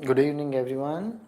Good evening, everyone.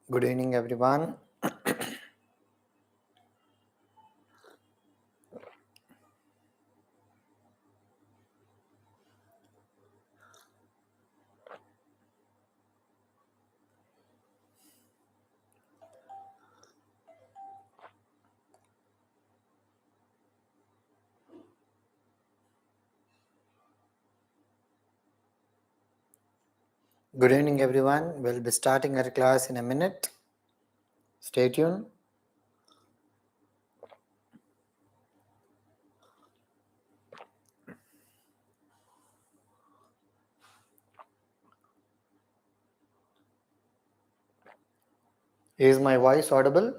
Good evening, everyone. Good evening, everyone. We'll be starting our class in a minute. Stay tuned. Is my voice audible?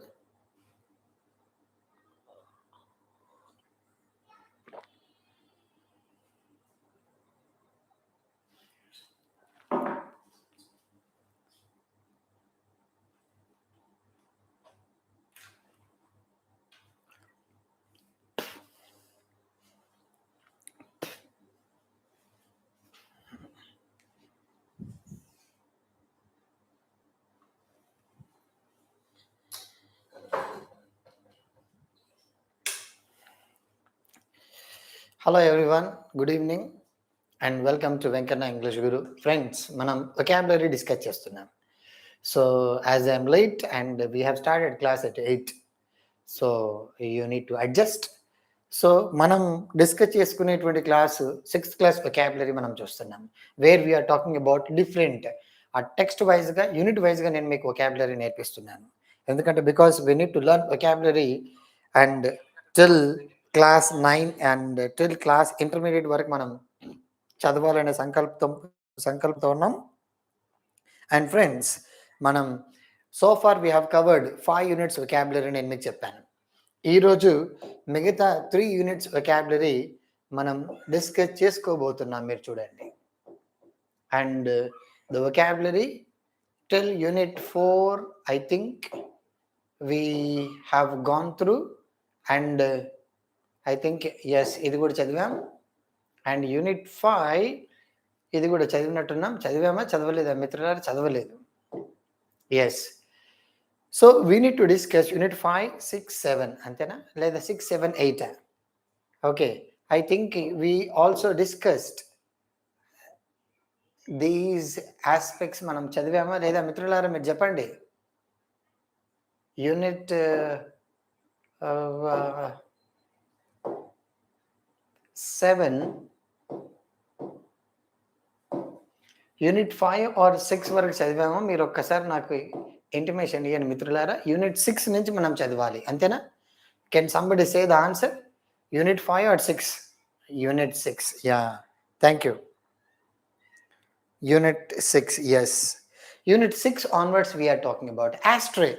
Hello, everyone. Good evening. And welcome to VENKANNA English Guru. Friends, మనం vocabulary discuss చేస్తున్నాం. So, as I'm late and we have started class at 8. So, you need to adjust. So మనం discuss చేసుకునేటువంటి class 6th class vocabulary మనం చూస్తున్నాం, where we're talking about different uh text వైజ్గా unit వైజ్గా నేను మీకు vocabulary నేర్పిస్తున్నాను. ఎందుకంటే because we need to learn vocabulary and till class 9 and till class intermediate వరకు మనం చదవాలనే సంకల్పంతో ఉన్నాం. అండ్ ఫ్రెండ్స్, మనం so far we have covered 5 units vocabulary నేను మీకు చెప్పాను. ఈరోజు మిగతా 3 యూనిట్స్ వొకాబులరీ మనం డిస్కస్ చేసుకోబోతున్నాం. మీరు చూడండి. And the vocabulary till unit 4 I think we have gone through and I think yes ఇది కూడా చదివాం. అండ్ యూనిట్ 5 ఇది కూడా చదివినట్టున్నాం. చదివామా చదవలేదా మిత్రులారా? చదవలేదు. Yes. So we need to discuss unit 5, 6, 7 అంతేనా, లేదా 6, 7, 8? Okay, I think we also discussed these aspects. మనం చదివామా లేదా మిత్రులారా? మీరు చెప్పండి. యూనిట్ 7, యూనిట్ 5 ఆర్ 6 వరకు చదివామో మీరు ఒక్కసారి నాకు ఇంటిమేషన్ ఇవ్వండి మిత్రులారా. యూనిట్ 6 నుంచి మనం చదవాలి, అంతేనా? Can somebody say the answer? Unit 5 or 6? Unit 6. Yeah, thank you. Unit 6, yes. Unit 6 onwards we are talking about astray.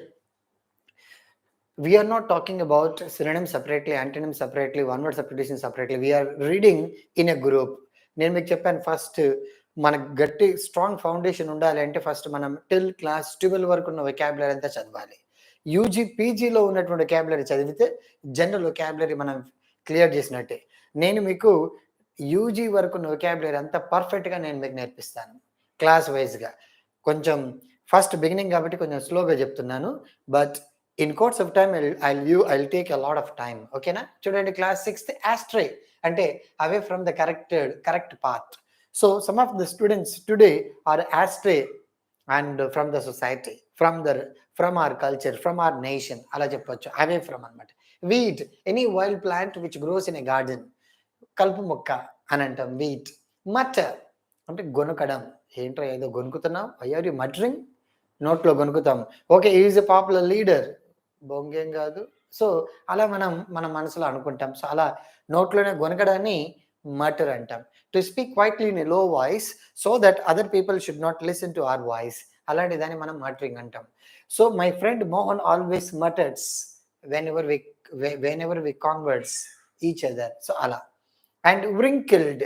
We are not talking about synonyms separately, antonyms separately, one word substitution separately. We are reading in a group. నేను మీకు చెప్పాను, first మనకు గట్టి strong foundation ఉండాలి అంటే first మనం till class 12 వరకు ఉన్న వొకాబులరీ అంతా చదవాలి. యూజీ పీజీలో ఉన్నటువంటి వొకాబులరీ చదివితే జనరల్ వొకాబులరీ మనం క్లియర్ చేసినట్టే. నేను మీకు యూజీ వరకు ఉన్న వొకాబులరీ అంతా పర్ఫెక్ట్గా నేను మీకు నేర్పిస్తాను క్లాస్ వైజ్గా. కొంచెం ఫస్ట్ బిగినింగ్ కాబట్టి కొంచెం స్లోగా చెప్తున్నాను, but in course of time I'll take a lot of time. ఓకేనా? చూడండి, క్లాస్ 6th astray అంటే away from the correct path. So some of the students today are astray and from the society, from our culture, from our nation, అలా చెప్పొచ్చు. away from అన్నమాట. Weed, any wild plant which grows in a garden, కలుపు మొక్క అని అంటాం. Wheat. మట్ అంటే గొనకడం. ఏంటో ఏదో గొనుకుతున్నాం, అయ్యారు మటరింగ్, నోట్లో గొనుకుతాం. Okay, is a popular leader. బొంగేం కాదు, సో అలా మనం మన మనసులో అనుకుంటాం. సో అలా నోట్లోనే గొనకడాన్ని మటర్ అంటాం. To speak quietly in a low voice so that other people should not listen to our voice, అలాంటి దాన్ని మనం మటరింగ్ అంటాం. So my friend Mohan always mutters whenever we whenever we converse each other. So అలా. And wrinkled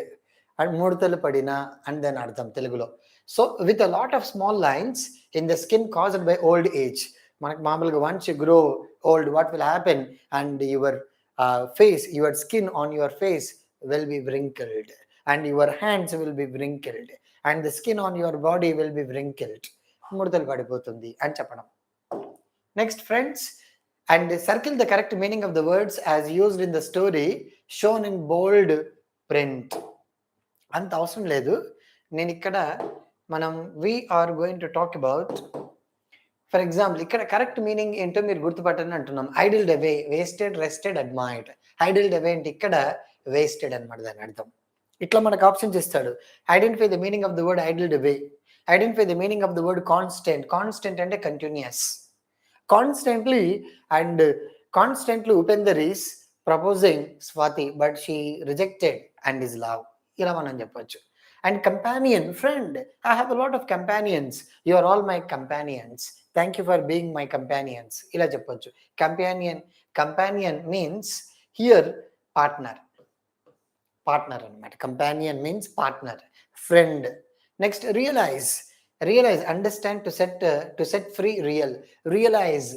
and ముడతలు పడిన అని దాని అర్థం తెలుగులో. So with a lot of small lines in the skin caused by old age. మనకు మామూలుగా once you grow old what will happen and your face, your skin on your face will be wrinkled and your hands will be wrinkled and the skin on your body will be wrinkled. ముడతలు పడిపోతుంది అని చెప్పడం. Next friends, and circle the correct meaning of the words as used in the story shown in bold print. అంత అవసరం లేదు. నేను ఇక్కడ మనం we are going to talk about, for example ఇక్కడ కరెక్ట్ మీనింగ్ ఏంటో మీరు గుర్తుపట్టని అంటున్నాం. ఐడిల్డ్ అవే, వేస్టెడ్, రెస్టెడ్, అడ్మైర్డ్. ఐడిల్డ్ అవే అంటే ఇక్కడ వేస్టెడ్ అనమాట దాని అర్థం. ఇట్లా మనకు ఆప్షన్స్ ఇస్తాడు. Identify the meaning of the word idled away, identify the meaning of the word constant. Constant అంటే continuous. Constantly and constantly Upender is proposing Swathi but she rejected and is love, ఇలా మనం చెప్పొచ్చు. And companion, friend, I have a lot of companions, you are all my companions, thank you for being my companions, ఇలా చెప్పొచ్చు. Companion, companion means here partner, partner అనమాట. Companion means partner, friend. Next realize, realize, understand, to set free, realize,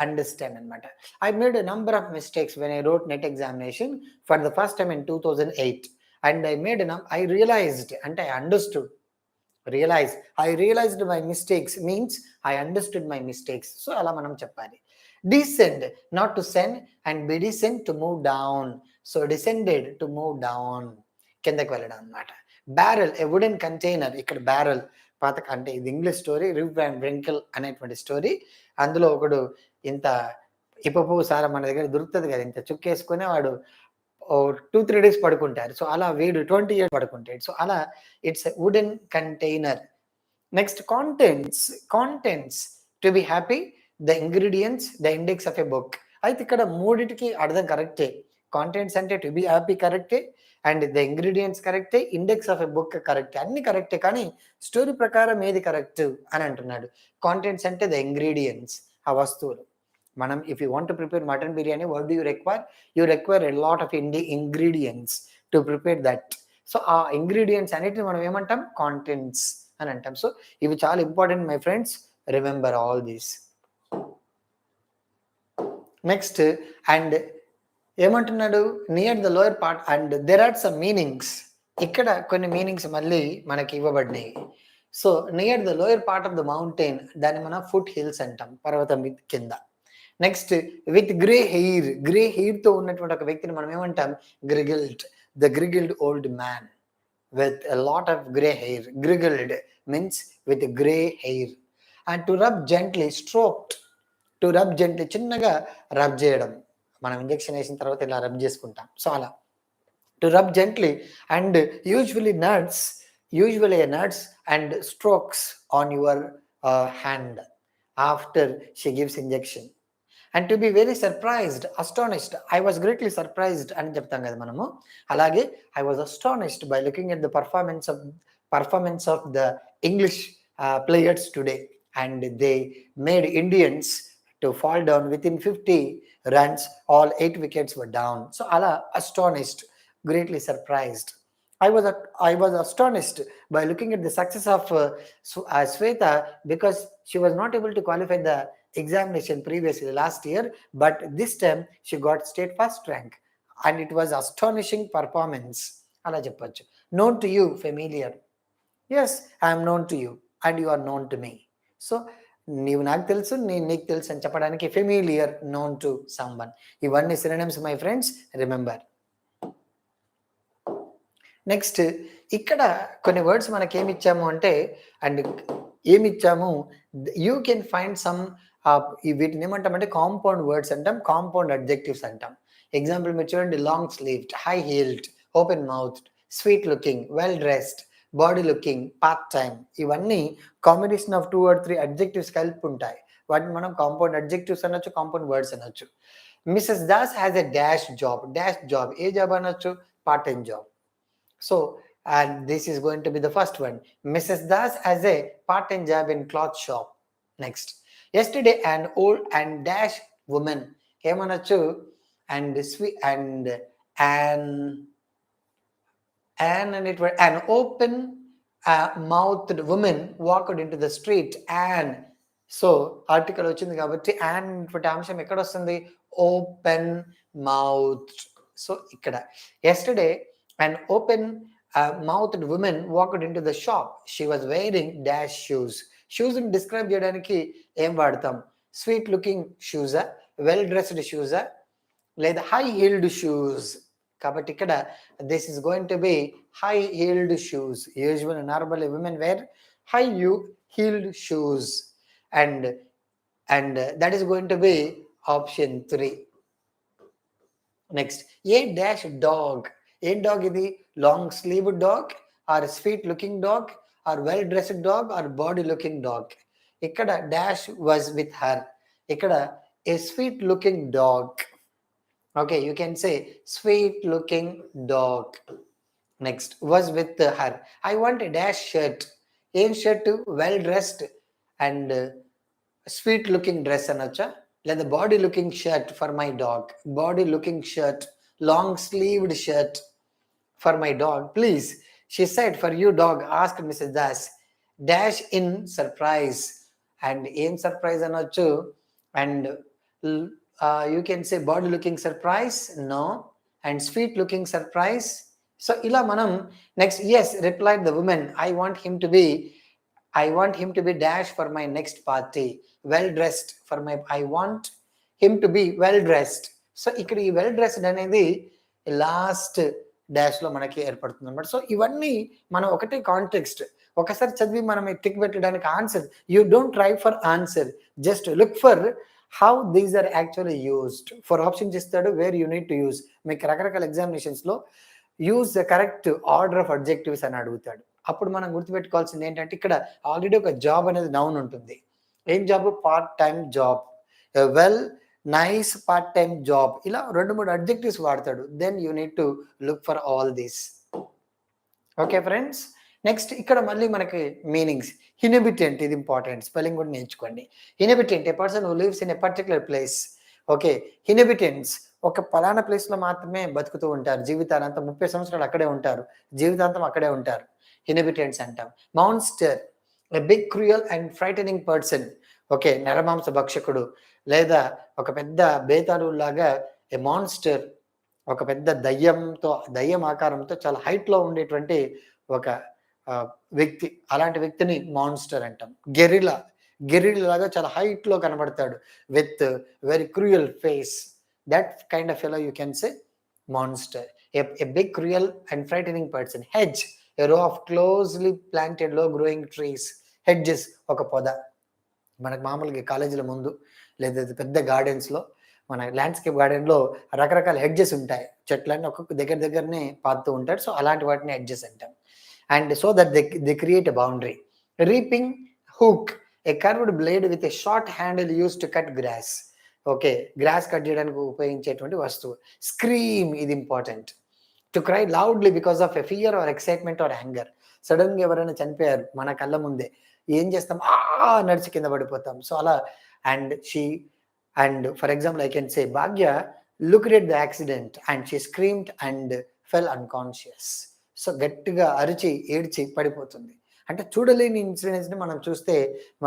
understand అనమాట. I made a number of mistakes when I wrote net examination for the first time in 2008 and I realized and I understood. I realized my mistakes means I understood my mistakes. So అలా మనం చెప్పాలి. Descend, not to send, and be descend, to move down. So descended, to move down, కిందకి వెళ్ళడం అనమాట. Barrel, ఏ wooden container. ఇక్కడ barrel పాత అంటే ఇది English story, Rev and wrinkle అనేటువంటి స్టోరీ. అందులో ఒకడు ఇంత ఇప్పపు సారా మన దగ్గర దొరుకుతుంది కదా, ఇంత చుక్కేసుకునే వాడు 2-3 days పడుకుంటారు. సో అలా వీడు 20 years పడుకుంటాడు. సో అలా it's wooden container. Next contents, to be happy, the ingredients, the index of a book. అయితే ఇక్కడ మూడిటికి అర్థం కరెక్టే. కాంటెంట్స్ అంటే టు బి హ్యాపీ కరెక్టే, అండ్ ద ఇంగ్రీడియంట్స్ కరెక్టే, ఇండెక్స్ ఆఫ్ ఎ బుక్ కరెక్టే, అన్ని కరెక్టే. కానీ స్టోరీ ప్రకారం ఏది కరెక్ట్ అని అంటున్నాడు. కాంటెంట్స్ అంటే ద ఇంగ్రీడియంట్స్, ఆ వస్తువులు. మనం if you want to prepare mutton biryani, what do you require? You require a lot of ingredients to prepare that. So ఆ ఇంగ్రీడియంట్స్ అన్నిటిని మనం ఏమంటాం? కాంటెంట్స్ అని అంటాం. సో ఇవి చాలా important my friends, remember all these. Next, and ఏమంటున్నాడు? Near the lower part and there are some meanings. ఇక్కడ కొన్ని మీనింగ్స్ మళ్ళీ మనకి ఇవ్వబడినాయి. So near the lower part of the mountain, దాన్ని మనం ఫుట్ హిల్స్ అంటాం, పర్వతం కింద. Next, with grey hair, grey hair తో ఉన్నటువంటి ఒక వ్యక్తిని మనం ఏమంటాం? Grizzled, the grizzled old man with a lot of gray hair. Griggled means with gray hair. And to rub gently, stroked, to rub gently, చిన్నగా రబ్ చేయడం. మనం injection వేసిన తర్వాత ఇలా రబ్ చేసుకుంటాం. సో అలా to rub gently. And usually nuts and strokes on your hand after she gives injection. And to be very surprised, astonished, I was greatly surprised అని చెప్తాం కదా మనము. అలాగే I was astonished by looking at the performance of the English players today, and they made Indians to fall down within 50 runs. All 8 wickets were down. So ala astonished, greatly surprised. I was astonished by looking at the success of Sweta, because she was not able to qualify the examination previously last year, but this time she got state first rank, and it was astonishing performance. Ala చెప్పొచ్చు. Known to you, familiar. Yes, I am known to you and you are known to me. So నీవు నాకు తెలుసు, నేను నీకు తెలుసు అని చెప్పడానికి familiar, known to someone. ఇవన్నీ synonyms my friends, remember. Next, ఇక్కడ కొన్ని వర్డ్స్ మనకి ఏమి ఇచ్చాము అంటే, అండ్ ఏమి ఇచ్చాము, యూ కెన్ ఫైండ్ సమ్, వీటిని ఏమంటామంటే కాంపౌండ్ వర్డ్స్ అంటాం, కాంపౌండ్ అడ్జెక్టివ్స్ అంటాం. ఎగ్జాంపుల్ మీరు చూడండి, long sleeved, high heeled, open mouthed, sweet looking, well dressed, body looking, part time. ఇవన్నీ కాంబినేషన్ ఆఫ్ 2 or 3 అడ్జెక్టివ్స్ కలిపి ఉంటాయి. వాటిని మనం కాంపౌండ్ అడ్జెక్టివ్స్ అనొచ్చు, కాంపౌండ్ వర్డ్స్ అనొచ్చు. Mrs. Das has a dash job. Dash job. ఏ జాబ్ అనొచ్చు? Part time job. So, and this is going to be the first one. Mrs. Das has a part-time job in cloth shop. Next. Yesterday, an old and dash woman ఏమనొచ్చు? And sweet and it was an open mouthed woman walked into the street and so article వచ్చింది కాబట్టి and ఇటువంటి అంశం ఎక్కడ వస్తుంది? Open mouth. So ఇక్కడ yesterday and open mouthed women walked into the shop. She was wearing dash shoes. Shoes ని describe చేయడానికి ఏం వాడతాం? స్వీట్ లుకింగ్ షూజా, వెల్ డ్రెస్డ్ షూజా, లేదా హై హీల్డ్ షూస్. కాబట్టి ఇక్కడ this is going to be high heeled shoes. Usual normal women wear high heeled shoes. And that is going to be option 3. Next, a dash dog. A dog is the long sleeved dog or sweet looking dog or well dressed dog or body looking dog. Ikkada dash was with her. Ikkada a sweet looking dog. Okay, you can say sweet looking dog. Next, was with her. I want a dash shirt. A shirt well dressed and sweet looking dress అనొచ్చా? లేదా body looking shirt for my dog. Body looking shirt, long sleeved shirt for my dog. Please, she said for you dog, ask Mrs Das dash in surprise. And ఏం surprise అనొచ్చు? And you can say body looking surprise, no, and sweet looking surprise. So ఇలా మనం next, yes replied the women, I want him to be dash for my next party. Well dressed for my, I want him to be well dressed. So ఇక్కడ ఈ well dressed అనేది last dash లో మనకి ఏర్పడుతుంది అనమాట. So ఇవన్నీ మనం ఒకటే కాంటెక్స్ట్ ఒకసారి చదివి మనం టిక్ పెట్టడానికి answer, you don't try for answer, just look for how these are actually used. For options ఇస్తాడు where you need to use. మీకు రకరకాల ఎగ్జామినేషన్స్ లో use the correct order of adjectives అని అడుగుతాడు. అప్పుడు మనం గుర్తుపెట్టుకోవాల్సింది ఏంటంటే ఇక్కడ ఆల్రెడీ ఒక జాబ్ అనేది నౌన్ ఉంటుంది. ఏం job? Part time job, well nice part time job. ఇలా 2-3 అడ్జెక్టివ్స్ వాడతాడు. Then you need to look for all these. Okay friends, next ఇక్కడ మళ్ళీ మనకి మీనింగ్స్. ఇన్హెబిటెంట్, ఇది ఇంపార్టెంట్, స్పెల్లింగ్ కూడా నేర్చుకోండి. Inhabitant, a person who lives in a particular place. Okay, inhabitants ఒక పలానా ప్లేస్ లో మాత్రమే బతుకుతూ ఉంటారు. జీవితాంతం 30 సంవత్సరాలు అక్కడే ఉంటారు, జీవితాంతం అక్కడే ఉంటారు. ఇన్హెబిటెంట్స్ అంటాం. Monster, a big cruel and frightening person. Okay, నరమాంస భక్షకుడు లేదా ఒక పెద్ద బేతాళు లాగా ఏ మాన్స్టర్, ఒక పెద్ద దయ్యం ఆకారంతో చాలా హైట్ లో ఉండేటువంటి ఒక వ్యక్తి, అలాంటి వ్యక్తిని మాన్స్టర్ అంటాం. గెరిలా లాగా చాలా హైట్ లో కనబడతాడు with very cruel face. That kind of fellow you can say monster. A big cruel and frightening person. Hedge, a row of closely planted low growing trees. Hedges ఒక పొద. మనకు మామూలుగా కాలేజీల ముందు లేదా పెద్ద గార్డెన్స్ లో, మన ల్యాండ్స్కేప్ గార్డెన్ లో రకరకాల హెడ్జెస్ ఉంటాయి. చెట్లన్నీ ఒక్కొక్క దగ్గరనే పాతుతూ ఉంటారు. సో అలాంటి వాటిని హెడ్జెస్ అంటాం. And so that they create a boundary. Reaping hook, a curved blade with a short handle use to cut grass. Okay, grass cut చేయడానికి ఉపయోగించేటువంటి వస్తువు. స్క్రీమ్, ఇది important. To cry loudly because of a fear or excitement or anger. Sudden గా ఎవరైనా చనిపోయారు మన కళ్ళ ముందే, ఏం చేస్తాం? నడిచి కింద పడిపోతాం. సో అలా. And for example I can say Bhagya looked at the accident and she screamed and fell unconscious. So గట్టిగా అరిచి ఏడ్చి పడిపోతుంది. అంటే చూడలేని ఇన్సిడెంట్స్ ని మనం చూస్తే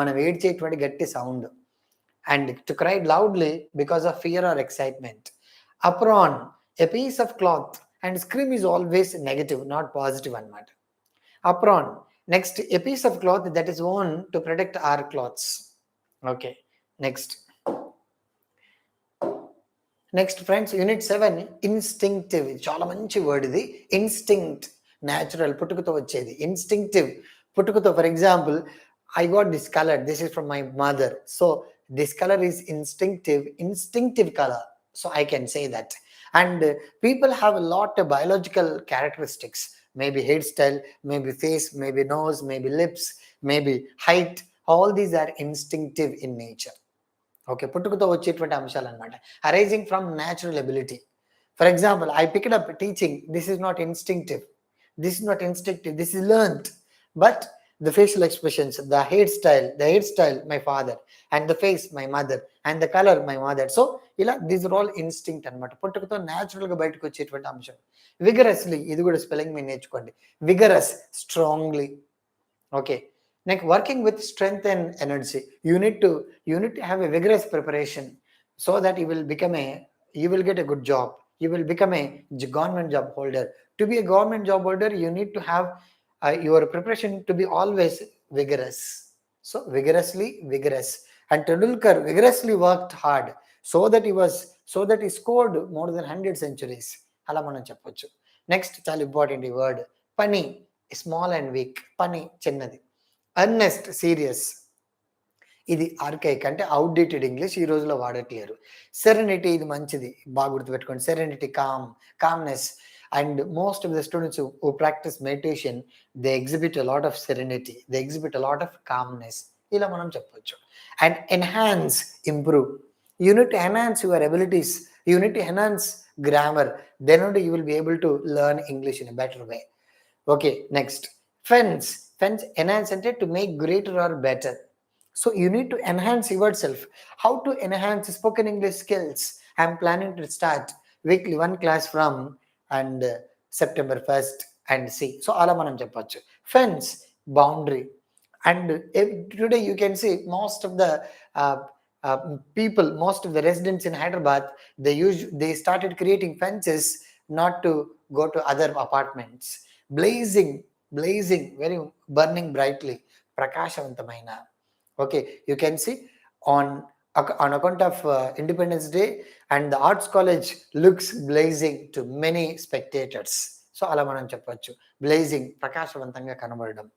మనం ఏడ్చేటువంటి గట్టి sound. And to cry loudly because of fear or excitement. Apron, a piece of cloth. And scream is always negative, not positive అన్నమాట. Apron. Next, a piece of cloth that is worn to protect our clothes. Okay, next friends, unit 7 instinctive. చాలా మంచి word ఇది. Instinct, natural, పుట్టుకతో వచ్చేది. Instinctive, పుట్టుకతో. For example, I got this color, this is from my mother, so this color is instinctive color, so I can say that. And people have a lot of biological characteristics, maybe hairstyle, maybe face, maybe nose, maybe lips, maybe height. All these are instinctive in nature. Okay, పుట్టుకతో వచ్చేటువంటి అంశాలు అనమాట. Arising from natural ability. For example, I picked up teaching. This is not instinctive. This is learned. But the facial expressions, the hairstyle my father, and the face my mother, and the color my mother. So ఇలా these are all instinct అనమాట. పుట్టుకతో natural గా బయటకు వచ్చేటువంటి అంశం. Vigorously, ఇది కూడా spelling మీరు నేర్చుకోండి. Vigorous, strongly. Okay, next, working with strength and energy. You need to have a vigorous preparation so that you will get a good job. You will become a government job holder. To be a government job holder, you need to have your preparation to be always vigorous. So vigorous. And Tendulkar vigorously worked hard so that he scored more than 100 centuries. Ala manam cheppochu. Next, చాలా important ఈ word. Funny, small and weak. Funny, చిన్నది. Earnest, serious. ఇది ఆర్కైక్, అంటే outdated English, ఈ రోజులో వాడట్లేరు. Serenity, ఇది మంచిది, బాగా గుర్తుపెట్టుకోండి. Serenity, calmness. And most of the students who practice meditation, they exhibit a lot of serenity, they exhibit a lot of calmness. ఇలా మనం చెప్పొచ్చు. And enhance, improve. You need to enhance your abilities, you need to enhance grammar, then only you will be able to learn English in a better way. Okay, next, fence, enhance అంటే to make greater or better. So you need to enhance yourself. How to enhance spoken English skills? I am planning to start weekly one class from and September 1st and see. So ala manam cheppochu. Fence, boundary. And today you can see most of the people, most of the residents in Hyderabad, they started creating fences not to go to other apartments. Blazing, very burning brightly, prakashavantamaina. Okay, you can see on account of Independence Day, and the Arts College looks blazing to many spectators. So ala manam cheppochu. Blazing, prakashavantanga kanabadam.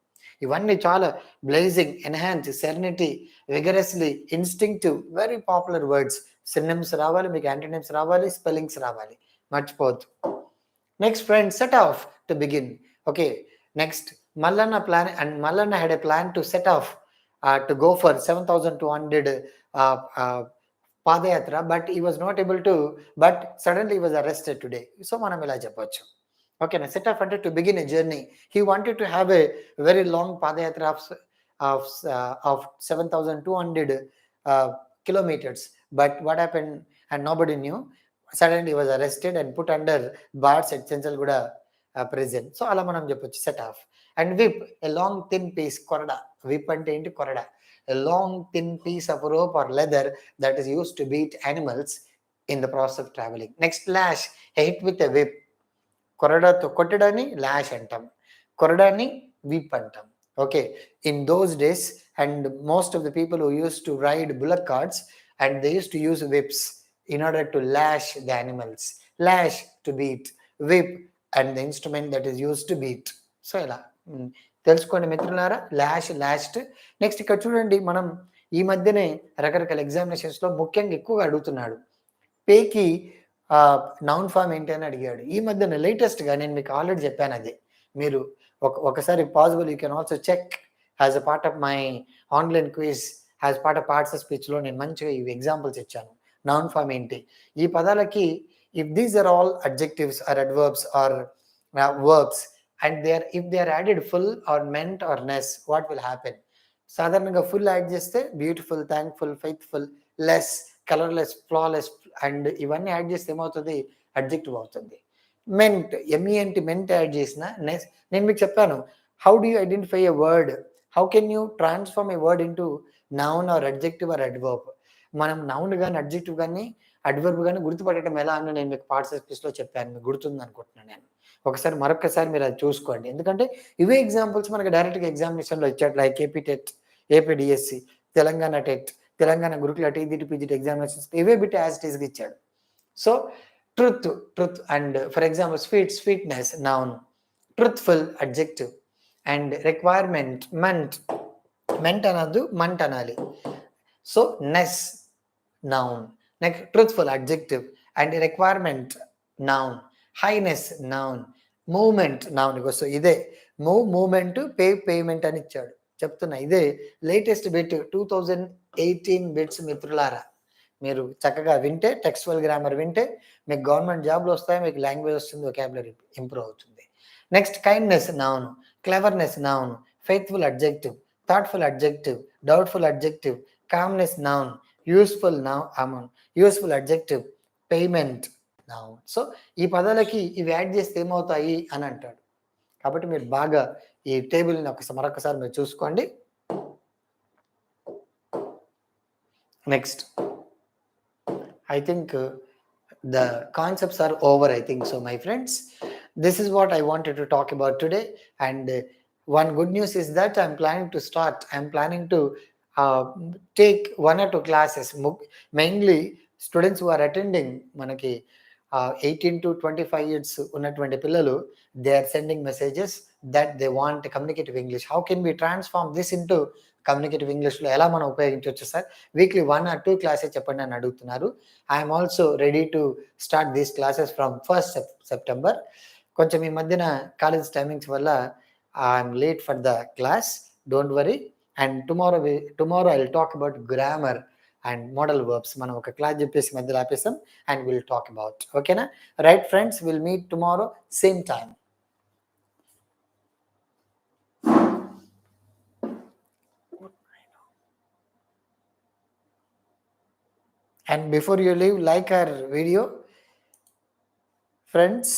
ఇవన్నీ చాలా blazing, enhance, serenity, vigorously, instinctive, very popular words. Synonyms రావాలి, మీకు antonyms రావాలి, spellings రావాలి, మర్చిపోవద్దు. Next, friends, set off to begin. Okay, next, Mallanna had a plan to set off to go for 7,200 Padayatra, but he was not able to, but suddenly he was arrested today. So manam ila cheppochu. Okay, na set off to begin a journey. He wanted to have a very long Padayatra of 7,200 kilometers, but what happened, and nobody knew. Suddenly he was arrested and put under bars at Chenjalguda prison. So ala manam cheppochu, set off. And whip, a long thin piece, korada. Whip ante enti korada, a long thin piece of rope or leather that is used to beat animals in the process of traveling. Next, lash, a hit with a whip. కొరడాతో కొట్టడాన్ని lash అంటాం, కొరడాన్ని whip అంటాం. Okay, in those days, and most of the people who used to ride bullock carts, and they used to use whips in order to lash the animals. Lash, to beat, whip, and the instrument that is used to beat. So ఇలా తెలుసుకోండి మిత్రులారా, last. Next, ఇక్కడ చూడండి, మనం ఈ మధ్యనే రకరకాల ఎగ్జామినేషన్స్లో ముఖ్యంగా ఎక్కువగా అడుగుతున్నాడు, పేకి నౌన్ ఫామ్ ఏంటి అని అడిగాడు. ఈ మధ్యన లేటెస్ట్గా నేను మీకు ఆల్రెడీ చెప్పాను, అది మీరు ఒకసారి possible you can also check as a part of my online quiz, as part of parts of స్పీచ్లో నేను మంచిగా ఇవి ఎగ్జాంపుల్స్ ఇచ్చాను. నౌన్ ఫామ్ ఏంటి, ఈ పదాలకి if these are all adjectives or adverbs or verbs, and if they are added full or meant or ness, what will happen? సాధారణంగా full add చేస్తే beautiful, thankful, faithful, less, colourless, flawless, and ఇవన్నీ add చేస్తే ఏమవుతుంది, adjective అవుతుంది. Ment, MENT, ment add చేసిన ness. నేను మీకు చెప్పాను, how do you identify a word, how can you transform a word into noun or adjective or adverb. మనం noun కానీ అడ్జెక్టివ్ కానీ అడ్వర్బ్ కానీ గుర్తుపట్టడం ఎలా అని నేను మీకు పార్ట్స్ ఆఫ్ స్పీచ్లో చెప్పాను, మీకు గుర్తుంది అనుకుంటున్నాను నేను. మరొకసారి మీరు అది చూసుకోండి, ఎందుకంటే ఇవే ఎగ్జాంపుల్స్ మనకి డైరెక్ట్గా ఎగ్జామినేషన్లో ఇచ్చాడు. Like AP TET, AP DSC, Telangana TET, Telangana Gurukula TGT PGT examinations, ఇవే బిట్ యాజ్ ఇట్ ఈస్గా ఇచ్చాడు. So truth and for example sweetness noun, truthful adjective, and requirement ment అనద్దు, మంట్ అనాలి. So ness noun, next truthful adjective, and requirement noun, highness noun, movement noun. So ఇదే movement, payment అని ఇచ్చాడు. చెప్తున్నా, ఇదే లేటెస్ట్ బిట్ 2018 బిట్స్ మిత్రులారా. మీరు చక్కగా వింటే టెక్స్చువల్ గ్రామర్ వింటే మీకు గవర్నమెంట్ జాబ్లు వస్తాయి, మీకు లాంగ్వేజ్ వస్తుంది, వొకాబులరీ ఇంప్రూవ్ అవుతుంది. Next kindness noun, cleverness noun, faithful adjective, thoughtful adjective, doubtful adjective, calmness noun, useful useful adjective, payment noun. So ఈ పదాలకి ఇవి యాడ్ చేస్తే ఏమవుతాయి అని అంటాడు. కాబట్టి మీరు బాగా ఈ టేబుల్ని మరొకసారి మీరు చూసుకోండి. Next I think the concepts are over, I think so, my friends. This is what I wanted to talk about today. And one good news is that I'm planning to take 1 or 2 classes, mainly students who are attending manaki 18 to 25 years ఉన్నటువంటి పిల్లలు, they are sending messages that they want communicative English. How can we transform this into communicative ఇంగ్లీష్లో ఎలా మనం ఉపయోగించవచ్చు sir, weekly 1 or 2 classes చెప్పండి అని అడుగుతున్నారు. I'm also ready to start these classes from 1st September. కొంచెం ఈ మధ్యన కాలేజ్ టైమింగ్స్ వల్ల I'm late for the class, don't worry. And tomorrow I will talk about grammar and modal verbs. మనం ఒక class చెప్పేసి మధ్యలో ఆపేసాం అండ్ విల్ టాక్ అబౌట్. ఓకేనా? Right friends, will meet tomorrow same time. And before you leave, like our video, friends.